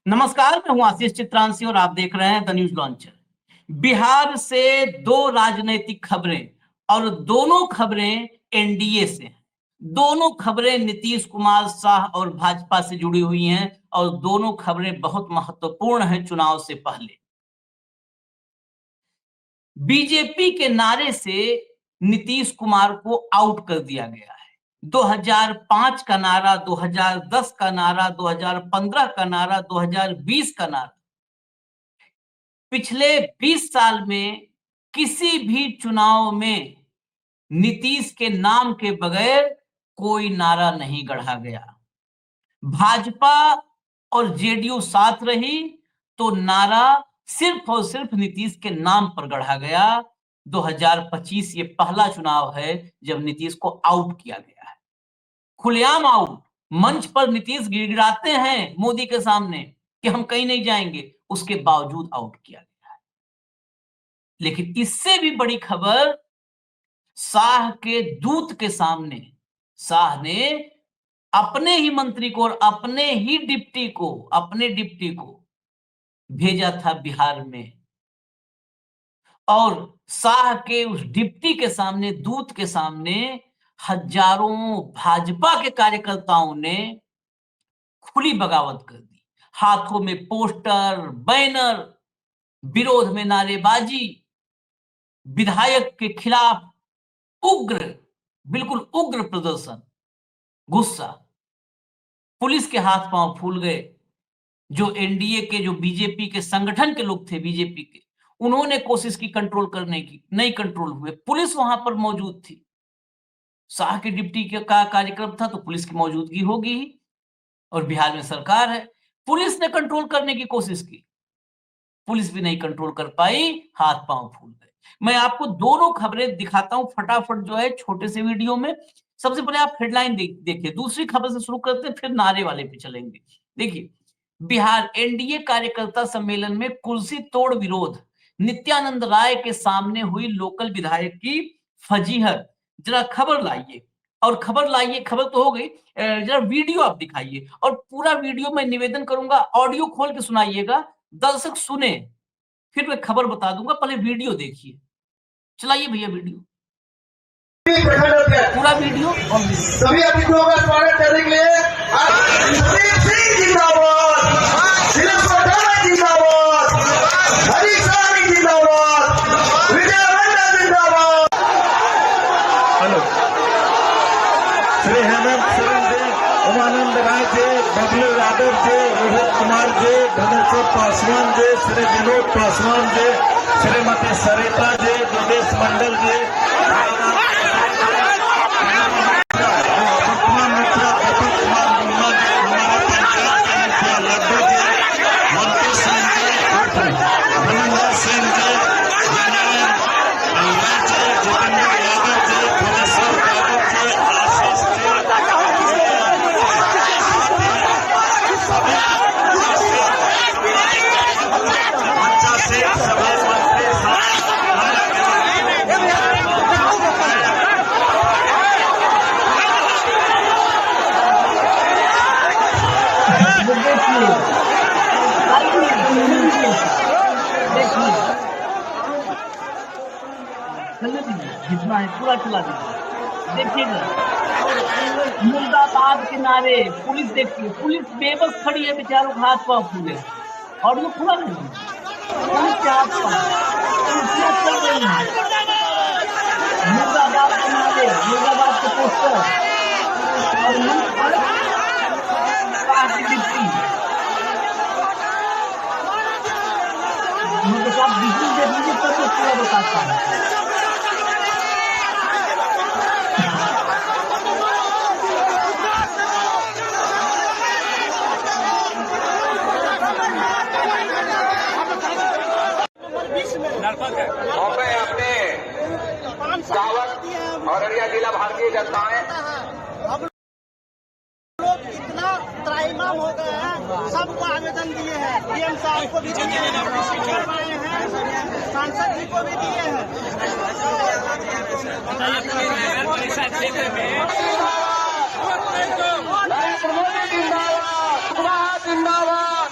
नमस्कार, मैं हूं आशीष चित्रांशी और आप देख रहे हैं द न्यूज लॉन्चर। बिहार से दो राजनीतिक खबरें और दोनों खबरें एनडीए से हैं। दोनों खबरें नीतीश कुमार शाह और भाजपा से जुड़ी हुई हैं और दोनों खबरें बहुत महत्वपूर्ण हैं चुनाव से पहले। बीजेपी के नारे से नीतीश कुमार को आउट कर दिया गया है। 2005 का नारा, 2010 का नारा, 2015 का नारा, 2020 का नारा, पिछले 20 साल में किसी भी चुनाव में नीतीश के नाम के बगैर कोई नारा नहीं गढ़ा गया। भाजपा और जेडीयू साथ रही तो नारा सिर्फ और सिर्फ नीतीश के नाम पर गढ़ा गया। 2025 ये पहला चुनाव है जब नीतीश को आउट किया गया है, खुलेआम आउट। मंच पर नीतीश गिड़गिड़ाते हैं मोदी के सामने कि हम कहीं नहीं जाएंगे, उसके बावजूद आउट किया गया है। लेकिन इससे भी बड़ी खबर, शाह के दूत के सामने शाह ने अपने ही मंत्री को और अपने डिप्टी को भेजा था बिहार में, और शाह के उस डिप्टी के सामने, दूत के सामने हजारों भाजपा के कार्यकर्ताओं ने खुली बगावत कर दी। हाथों में पोस्टर, बैनर, विरोध में नारेबाजी, विधायक के खिलाफ बिल्कुल उग्र प्रदर्शन, गुस्सा। पुलिस के हाथ पांव फूल गए। जो एनडीए के, जो बीजेपी के संगठन के लोग थे, बीजेपी के, उन्होंने कोशिश की कंट्रोल करने की, नहीं कंट्रोल हुए। पुलिस वहां पर मौजूद थी। शाह के डिप्टी का कार्यक्रम था तो पुलिस की मौजूदगी होगी ही, और बिहार में सरकार है। पुलिस ने कंट्रोल करने की कोशिश की, पुलिस भी नहीं कंट्रोल कर पाई, हाथ पांव फूल गए। मैं आपको दोनों खबरें दिखाता हूं फटाफट, जो है छोटे से वीडियो में। सबसे पहले आप हेडलाइन देखिए, दूसरी खबर से शुरू करते हैं, फिर नारे वाले पे चलेंगे। देखिए, बिहार एनडीए कार्यकर्ता सम्मेलन में कुर्सी तोड़ विरोध, नित्यानंद राय के सामने हुई लोकल विधायक की फजीहत। जरा खबर लाइए, और खबर लाइए, खबर तो हो गई, जरा वीडियो आप दिखाइए, और पूरा वीडियो मैं निवेदन करूंगा ऑडियो खोल के सुनाइएगा, दर्शक सुने, फिर मैं खबर बता दूंगा। पहले वीडियो देखिए, चलाइए भैया वीडियो, पूरा वीडियो। और सभी अतिथियों का स्वागत करने के लिए जिंदाबाद, जिंदाबाद, हरीश जिंदाबाद, विजय मंडल जिंदाबाद। हेलो, श्री हेमंत सोरेन जी, उमानंद राय जी, बबलू यादव जी, रोहित कुमार जी, धनेश्वर पासवान जी, श्री विनोद पासवान जी, श्रीमती सरिता जी, योगेश मंडल जी, जितना है पूरा चला दीजिए। देखिएगा, मुर्दाबाद के नारे, पुलिस देखिए, पुलिस बेबस खड़ी है, बेचारों का हाथ पांव फूले, और वो पूरा नहीं, पुलिस के हाथ पांव चल रही है। मुर्दाबाद के नारे, मुर्दाबाद के पोस्टर, और मंच पर पार्टी डिप्टी, मतलब आप बिजली दे दीजिए तब तो पूरा बताता है। मैं अपने दावत औरैया जिला भारतीय जनताएं अब लोग इतना त्राहिमाम हो गए हैं, सबको आवेदन दिए हैं, डीएम साहब को भी दिए हैं, सांसद जी को भी दिए हैं। जिंदाबाद,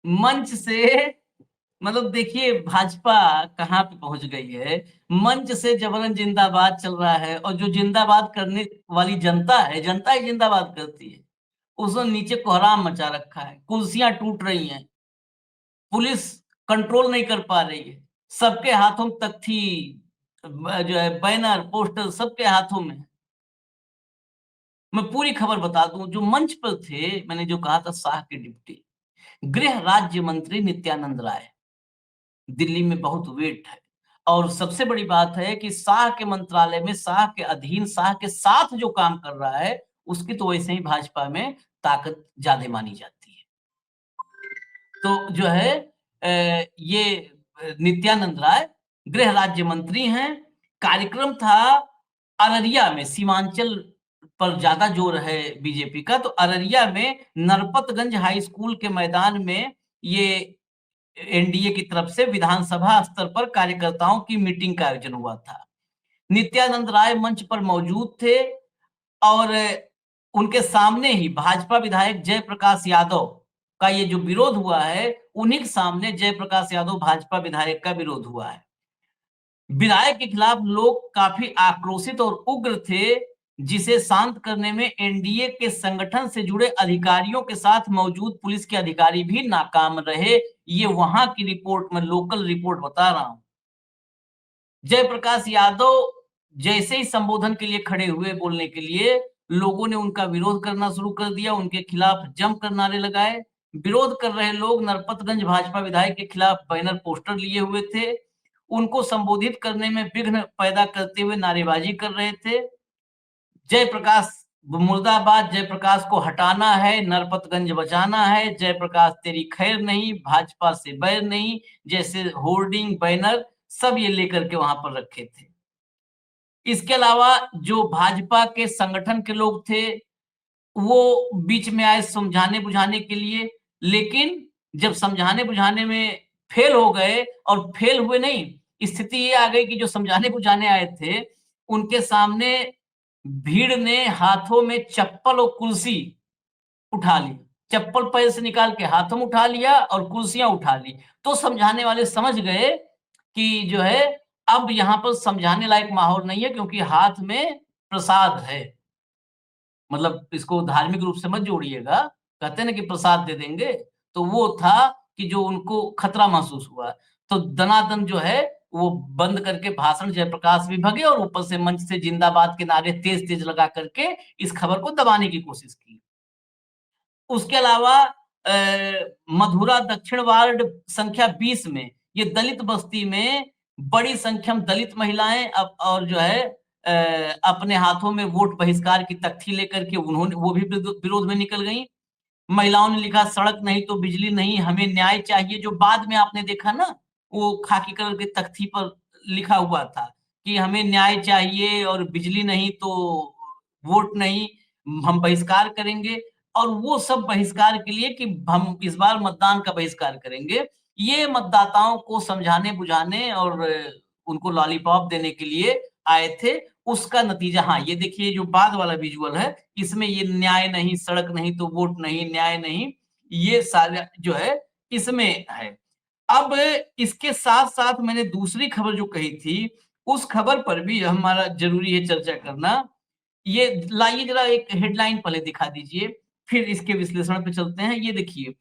मंच से मतलब देखिए भाजपा कहाँ पे पहुंच गई है। मंच से जबरन जिंदाबाद चल रहा है और जो जिंदाबाद करने वाली जनता है, जनता ही जिंदाबाद करती है। उसने नीचे कोहराम मचा रखा है, कुर्सियां टूट रही हैं, पुलिस कंट्रोल नहीं कर पा रही है, सबके हाथों में तख्ती, जो है बैनर पोस्टर सबके हाथों में। मैं पूरी खबर बता दूं, जो मंच पर थे, मैंने जो कहा था शाह के डिप्टी गृह राज्य मंत्री नित्यानंद राय, दिल्ली में बहुत वेट है। और सबसे बड़ी बात है कि शाह के मंत्रालय में, शाह के अधीन, शाह के साथ जो काम कर रहा है, उसकी तो वैसे ही भाजपा में ताकत ज्यादा मानी जाती है। तो जो है ये नित्यानंद राय गृह राज्य मंत्री हैं। कार्यक्रम था अररिया में, सीमांचल पर ज्यादा जोर है बीजेपी का, तो अररिया में नरपतगंज हाई स्कूल के मैदान में ये एनडीए की तरफ से विधानसभा स्तर पर कार्यकर्ताओं की मीटिंग का आयोजन हुआ था। नित्यानंद राय मंच पर मौजूद थे और उनके सामने ही भाजपा विधायक जयप्रकाश यादव का ये जो विरोध हुआ है, उन्हीं के सामने जयप्रकाश यादव भाजपा विधायक का विरोध हुआ है। विधायक के खिलाफ लोग काफी आक्रोशित और उग्र थे, जिसे शांत करने में एनडीए के संगठन से जुड़े अधिकारियों के साथ मौजूद पुलिस के अधिकारी भी नाकाम रहे। ये वहां की रिपोर्ट, में लोकल रिपोर्ट बता रहा हूं। जयप्रकाश यादव जैसे ही संबोधन के लिए खड़े हुए बोलने के लिए, लोगों ने उनका विरोध करना शुरू कर दिया, उनके खिलाफ जमकर नारे लगाए। विरोध कर रहे लोग नरपतगंज भाजपा विधायक के खिलाफ बैनर पोस्टर लिए हुए थे, उनको संबोधित करने में विघ्न पैदा करते हुए नारेबाजी कर रहे थे। जयप्रकाश मुर्दाबाद, जयप्रकाश को हटाना है, नरपतगंज बचाना है, जयप्रकाश तेरी खैर नहीं, भाजपा से बैर नहीं, जैसे होर्डिंग बैनर सब ये लेकर के वहां पर रखे थे। इसके अलावा जो भाजपा के संगठन के लोग थे, वो बीच में आए समझाने बुझाने के लिए, लेकिन जब समझाने बुझाने में फेल हो गए, और फेल हुए नहीं, स्थिति ये आ गई कि जो समझाने बुझाने आए थे, उनके सामने भीड़ ने हाथों में चप्पल और कुर्सी उठा ली। चप्पल पैर से निकाल के हाथों में उठा लिया और कुर्सियां उठा ली। तो समझाने वाले समझ गए कि जो है अब यहाँ पर समझाने लायक माहौल नहीं है, क्योंकि हाथ में प्रसाद है। मतलब इसको धार्मिक रूप से मत जोड़िएगा, कहते हैं ना कि प्रसाद दे देंगे, तो वो था कि जो उनको खतरा महसूस हुआ। तो दनादन जो है वो बंद करके भाषण जयप्रकाश भी भगे, और ऊपर से मंच से जिंदाबाद के नारे तेज-तेज लगा करके इस खबर को दबाने की कोशिश की। उसके अलावा मधुरा दक्षिण वार्ड संख्या 20 में, ये दलित बस्ती में बड़ी संख्या में दलित महिलाएं और जो है अपने हाथों में वोट बहिष्कार की तख्ती लेकर के उन्होंने वो भी विरोध में निकल गई। महिलाओं ने लिखा, सड़क नहीं तो बिजली नहीं, हमें न्याय चाहिए। जो बाद में आपने देखा ना, वो खाकी कलर के तख्ती पर लिखा हुआ था कि हमें न्याय चाहिए और बिजली नहीं तो वोट नहीं, हम बहिष्कार करेंगे। और वो सब बहिष्कार के लिए कि हम इस बार मतदान का बहिष्कार करेंगे। ये मतदाताओं को समझाने बुझाने और उनको लॉलीपॉप देने के लिए आए थे। उसका नतीजा, हाँ ये देखिए जो बाद वाला विजुअल है, इसमें ये न्याय नहीं, सड़क नहीं तो वोट नहीं, न्याय नहीं, ये सारा जो है इसमें है। अब इसके साथ-साथ मैंने दूसरी खबर जो कही थी, उस खबर पर भी हमारा ज़रूरी है चर्चा करना। ये लाइए ज़रा एक हेडलाइन पहले दिखा दीजिए, फिर इसके विश्लेषण पे चलते हैं। ये देखिए,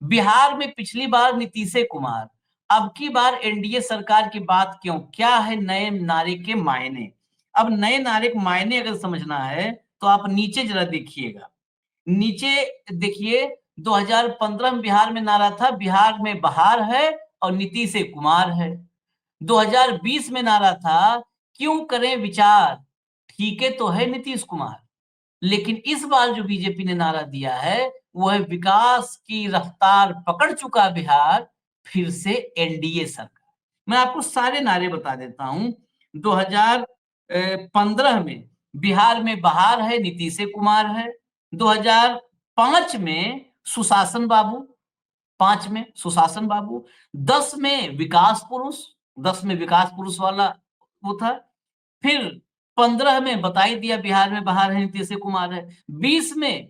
बिहार में पिछली बार नीतीश कुमार, अब की बार एनडीए सरकार की बात क्यों? क्या है नए नारे के मायने? अब नए नारे के मायने अगर समझना है, तो आप नीचे ज़रा देखिएगा। नीचे देखिए, 2015 में बिहार में नारा था, बिहार में बहार है और नीतीश कुमार है। 2020 में नारा था, क्यों करें विचार, ठीक है तो है नीतीश कुमार। लेकिन इस बार जो बीजेपी ने नारा दिया है, वो है विकास की रफ्तार पकड़ चुका बिहार, फिर से एनडीए सरकार। मैं आपको सारे नारे बता देता हूं। 2015 में बिहार में बहार है, नीतीश कुमार है। 2005 में सुशासन बाबू, 5 में सुशासन बाबू, 10 में विकास पुरुष, 10 में विकास पुरुष वाला वो था। फिर 15 में बता ही दिया बिहार में बहार है, नीतीश कुमार है। 20 में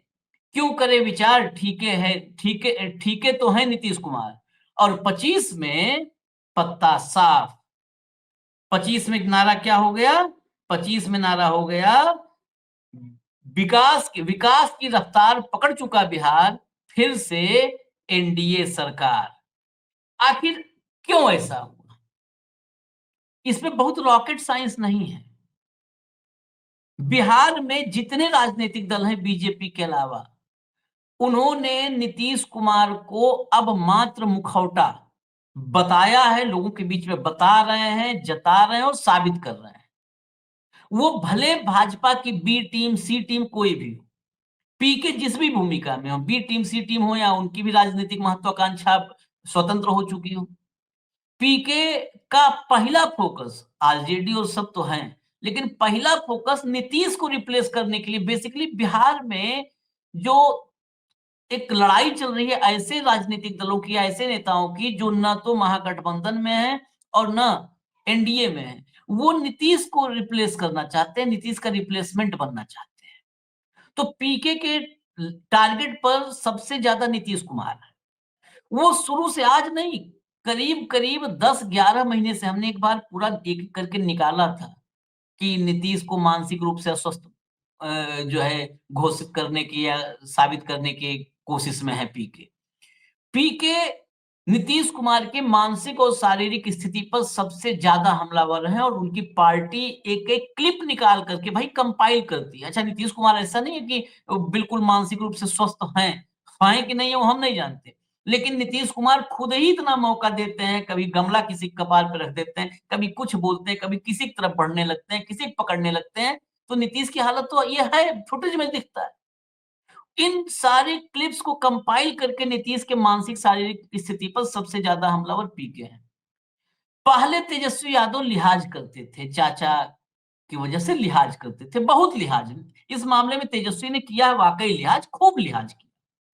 क्यों करे विचार, ठीके तो है नीतीश कुमार। और 25 में पत्ता साफ। 25 में नारा क्या हो गया? 25 में नारा हो गया, विकास की रफ्तार पकड़ चुका बिहार, फिर से एनडीए सरकार। आखिर क्यों ऐसा हुआ? इसमें बहुत रॉकेट साइंस नहीं है। बिहार में जितने राजनीतिक दल हैं बीजेपी के अलावा, उन्होंने नीतीश कुमार को अब मात्र मुखौटा बताया है, लोगों के बीच में बता रहे हैं, जता रहे हैं और साबित कर रहे हैं। वो भले भाजपा की बी टीम, सी टीम कोई भी हो, पीके जिस भी भूमिका में हो, बी टीम, सी टीम हो, या उनकी भी राजनीतिक महत्वाकांक्षा स्वतंत्र हो चुकी हो, पीके का पहला फोकस, आरजेडी और सब तो हैं, लेकिन पहला फोकस नीतीश को रिप्लेस करने के लिए, बेसिकली बिहार में जो एक लड़ाई चल रही है ऐसे राजनीतिक दलों की, ऐसे नेताओं की जो न तो महागठबंधन में है और न एनडीए में है, वो नीतीश को रिप्लेस करना चाहते हैं, नीतीश का रिप्लेसमेंट बनना चाहते हैं। तो पीके के टारगेट पर सबसे ज्यादा नीतीश कुमार है। वो शुरू से आज नहीं, करीब करीब 10-11 महीने से हमने एक बार पूरा एक करके निकाला था कि नीतीश को मानसिक रूप से अस्वस्थ जो है घोषित करने की या साबित करने की कोशिश में है पीके। पीके नीतीश कुमार के मानसिक और शारीरिक स्थिति पर सबसे ज्यादा हमलावर है और उनकी पार्टी एक एक क्लिप निकाल करके भाई कंपाइल करती है। अच्छा, नीतीश कुमार ऐसा नहीं है कि बिल्कुल मानसिक रूप से स्वस्थ हैं कि नहीं है वो हम नहीं जानते, लेकिन नीतीश कुमार खुद ही इतना मौका देते हैं, कभी गमला किसी कपार पर रख देते हैं, कभी कुछ बोलते हैं, कभी किसी की तरफ बढ़ने लगते हैं, किसी को पकड़ने लगते हैं। तो नीतीश की हालत तो ये है, फुटेज में दिखता है। इन सारे क्लिप्स को कंपाइल करके नीतीश के मानसिक शारीरिक स्थिति पर सबसे ज्यादा हमलावर पीके हैं। पहले तेजस्वी यादव लिहाज करते थे, चाचा की वजह से लिहाज करते थे, बहुत लिहाज। इस मामले में तेजस्वी ने किया वाकई लिहाज, खूब लिहाज किया,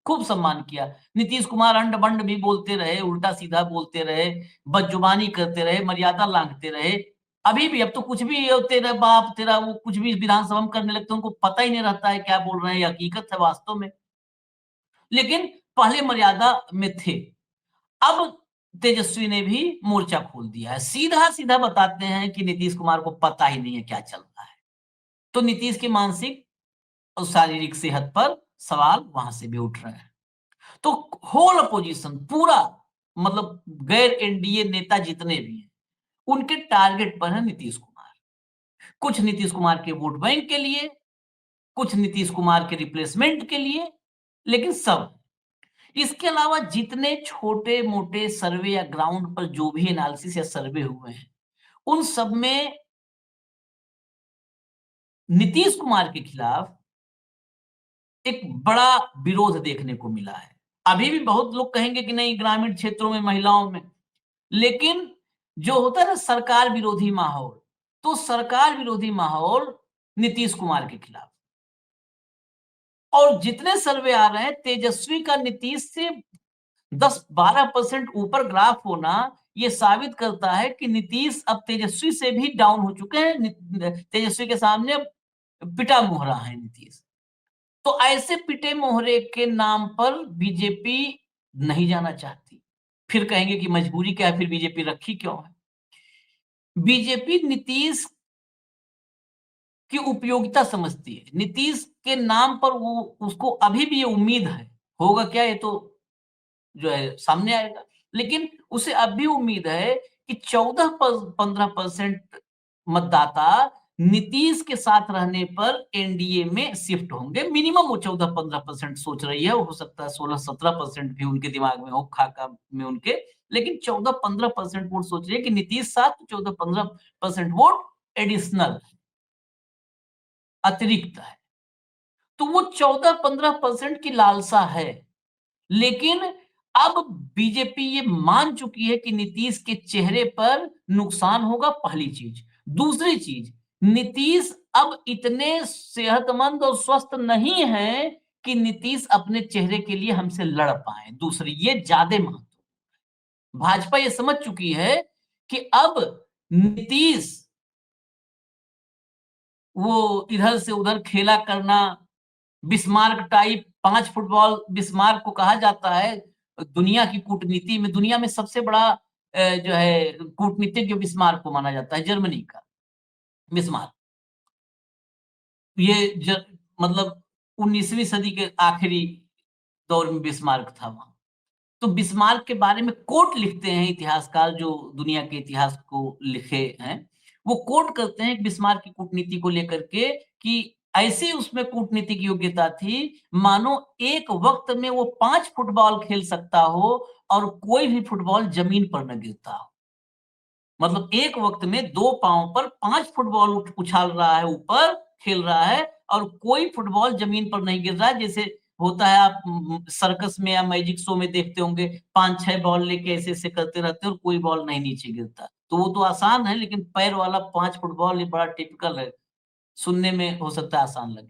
खूब सम्मान किया। नीतीश कुमार अंड बंड भी बोलते रहे, उल्टा सीधा बोलते रहे, बदजुबानी करते रहे, मर्यादा लांघते रहे। अभी भी, अब तो कुछ भी तेरा बाप तेरा वो कुछ भी विधानसभा में करने लगते, उनको पता ही नहीं रहता है क्या बोल रहे हैं, हकीकत है वास्तव में। लेकिन पहले मर्यादा में थे। अब तेजस्वी ने भी मोर्चा खोल दिया है, सीधा सीधा बताते हैं कि नीतीश कुमार को पता ही नहीं है क्या चल रहा है। तो नीतीश की मानसिक और शारीरिक सेहत पर सवाल वहां से भी उठ रहे हैं। तो होल अपोजिशन पूरा, मतलब गैर एनडीए नेता जितने भी हैं, उनके टारगेट पर है नीतीश कुमार। कुछ नीतीश कुमार के वोट बैंक के लिए, कुछ नीतीश कुमार के रिप्लेसमेंट के लिए, लेकिन सब। इसके अलावा जितने छोटे मोटे सर्वे या ग्राउंड पर जो भी एनालिसिस या सर्वे हुए हैं, उन सब में नीतीश कुमार के खिलाफ एक बड़ा विरोध देखने को मिला है। अभी भी बहुत लोग कहेंगे कि नहीं, ग्रामीण क्षेत्रों में, महिलाओं में, लेकिन जो होता है ना सरकार विरोधी माहौल, तो सरकार विरोधी माहौल नीतीश कुमार के खिलाफ। और जितने सर्वे आ रहे हैं, तेजस्वी का नीतीश से 10-12% ऊपर ग्राफ होना ये साबित करता है कि नीतीश अब तेजस्वी से भी डाउन हो चुके हैं। तेजस्वी के सामने पिटा मोहरा है नीतीश। तो ऐसे पिटे मोहरे के नाम पर बीजेपी नहीं जाना चाहती। फिर कहेंगे कि मजबूरी क्या है, फिर बीजेपी रखी क्यों है? बीजेपी नीतीश की उपयोगिता समझती है। नीतीश के नाम पर वो, उसको अभी भी ये उम्मीद है, होगा क्या ये तो जो है सामने आएगा, लेकिन उसे अब भी उम्मीद है कि 14-15% मतदाता नीतीश के साथ रहने पर एनडीए में शिफ्ट होंगे। मिनिमम वो 14-15% सोच रही है, हो सकता है 16-17% भी उनके दिमाग में हो, खाका में उनके, लेकिन 14-15% वोट सोच रही है कि नीतीश साथ, 14-15% वोट एडिशनल, अतिरिक्त है। तो वो 14-15% की लालसा है। लेकिन अब बीजेपी ये मान चुकी है कि नीतीश के चेहरे पर नुकसान होगा, पहली चीज। दूसरी चीज, नीतीश अब इतने सेहतमंद और स्वस्थ नहीं है कि नीतीश अपने चेहरे के लिए हमसे लड़ पाए। दूसरी, ये ज्यादा महत्व, भाजपा ये समझ चुकी है कि अब नीतीश वो इधर से उधर खेला करना, बिस्मार्क टाइप 5 फुटबॉल बिस्मार्क को कहा जाता है दुनिया की कूटनीति में, दुनिया में सबसे बड़ा जो है कूटनीतिज्ञ बिस्मार्क को माना जाता है, जर्मनी का बिस्मार्क। ये मतलब 19वीं सदी के आखिरी दौर में बिस्मार्क था वहां। तो बिस्मार्क के बारे में कोट लिखते हैं इतिहासकार जो दुनिया के इतिहास को लिखे हैं, वो कोट करते हैं बिस्मार्क की कूटनीति को लेकर के कि ऐसी उसमें कूटनीतिक योग्यता थी मानो एक वक्त में वो 5 फुटबॉल खेल सकता हो और कोई भी फुटबॉल जमीन पर न गिरता हो। मतलब एक वक्त में 2 पांव पर 5 फुटबॉल उछाल रहा है, ऊपर खेल रहा है और कोई फुटबॉल जमीन पर नहीं गिर रहा है। जैसे होता है आप सर्कस में या मैजिक शो में देखते होंगे 5-6 बॉल लेके ऐसे करते रहते हैं और कोई बॉल नहीं नीचे गिरता। तो वो तो आसान है, लेकिन पैर वाला 5 फुटबॉल ये बड़ा टिपिकल है। सुनने में हो सकता है आसान लगे।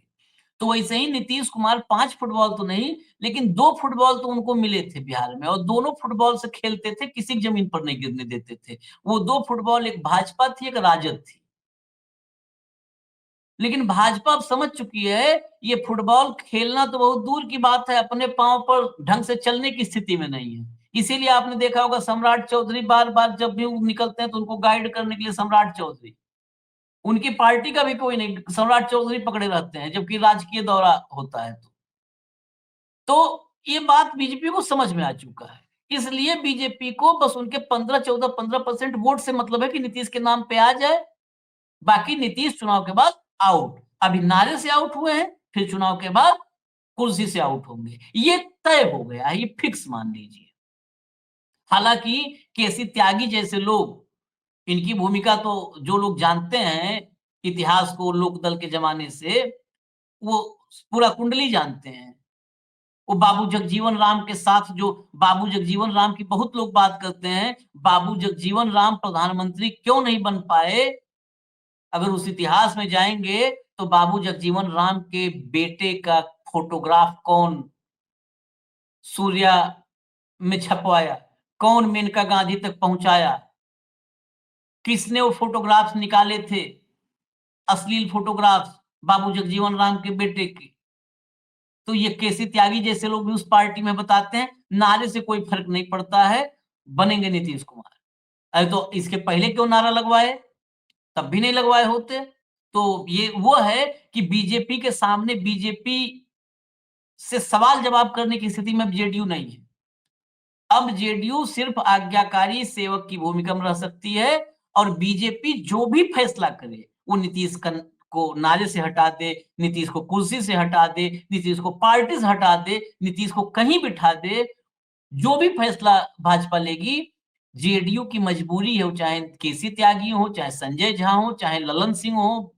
तो वैसे ही नीतीश कुमार 5 फुटबॉल तो नहीं, लेकिन 2 फुटबॉल तो उनको मिले थे बिहार में और दोनों फुटबॉल से खेलते थे, किसी की जमीन पर नहीं गिरने देते थे। वो 2 फुटबॉल, एक भाजपा थी, एक राजद थी। लेकिन भाजपा अब समझ चुकी है ये फुटबॉल खेलना तो बहुत दूर की बात है, अपने पांव पर ढंग से चलने की स्थिति में नहीं है। इसीलिए आपने देखा होगा सम्राट चौधरी बार-बार जब भी वो निकलते हैं तो उनको गाइड करने के लिए सम्राट चौधरी, उनकी पार्टी का भी कोई नहीं, सम्राट चौधरी पकड़े रहते हैं जबकि राजकीय दौरा होता है तो ये बात बीजेपी को समझ में आ चुका है। इसलिए बीजेपी को बस उनके 15-14-15% वोट से मतलब है कि नीतीश के नाम पे आ जाए, बाकी नीतीश चुनाव के बाद आउट। अभी नारे से आउट हुए हैं, फिर चुनाव के बाद कुर्सी से आउट होंगे। ये तय हो गया है, ये फिक्स मान लीजिए। हालांकि केसी त्यागी जैसे लोग, इनकी भूमिका तो जो लोग जानते हैं इतिहास को लोकदल के जमाने से, वो पूरा कुंडली जानते हैं। वो बाबू जगजीवन राम के साथ जो बाबू जगजीवन राम की बहुत लोग बात करते हैं, बाबू जगजीवन राम प्रधानमंत्री क्यों नहीं बन पाए? अगर उस इतिहास में जाएंगे तो बाबू जगजीवन राम के बेटे का फोटोग्राफ कौन सूर्या में छपवाया, कौन मेनका गांधी तक पहुंचाया, किसने वो फोटोग्राफ्स निकाले थे, अश्लील फोटोग्राफ्स बाबू जगजीवन राम के बेटे के। तो ये केसी त्यागी जैसे लोग भी उस पार्टी में बताते हैं नारे से कोई फर्क नहीं पड़ता है, बनेंगे नीतीश कुमार। अरे तो इसके पहले क्यों नारा लगवाए? तब भी नहीं लगवाए होते। तो ये वो है कि बीजेपी के सामने बीजेपी से सवाल जवाब करने की स्थिति में जेडीयू नहीं है। अब जेडीयू सिर्फ आज्ञाकारी सेवक की भूमिका में रह सकती है और बीजेपी जो भी फैसला करे वो नीतीश को नारे से हटा दे, नीतीश को कुर्सी से हटा दे, नीतीश को पार्टी से हटा दे, नीतीश को कहीं बिठा दे, जो भी फैसला भाजपा लेगी, जेडीयू की मजबूरी है, चाहे केसी त्यागी हो, चाहे संजय झा हो, चाहे ललन सिंह हो,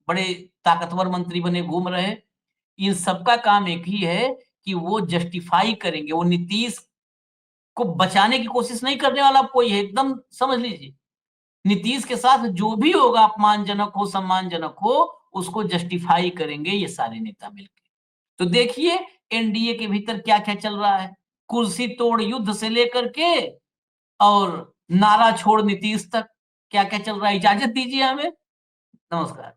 बड़े ताकतवर मंत्री बने घूम रहे, इन सबका काम एक ही है कि वो जस्टिफाई करेंगे, वो नीतीश को बचाने की कोशिश नहीं करने वाला कोई है, एकदम समझ लीजिए। नीतीश के साथ जो भी होगा अपमानजनक हो, सम्मानजनक हो, उसको जस्टिफाई करेंगे ये सारे नेता मिलकर। तो देखिए एनडीए के भीतर क्या-क्या चल रहा है, कुर्सी तोड़ युद्ध से लेकर के और नारा छोड़ नीतीश तक क्या-क्या चल रहा है, इजाजत दीजिए हमें। नमस्कार।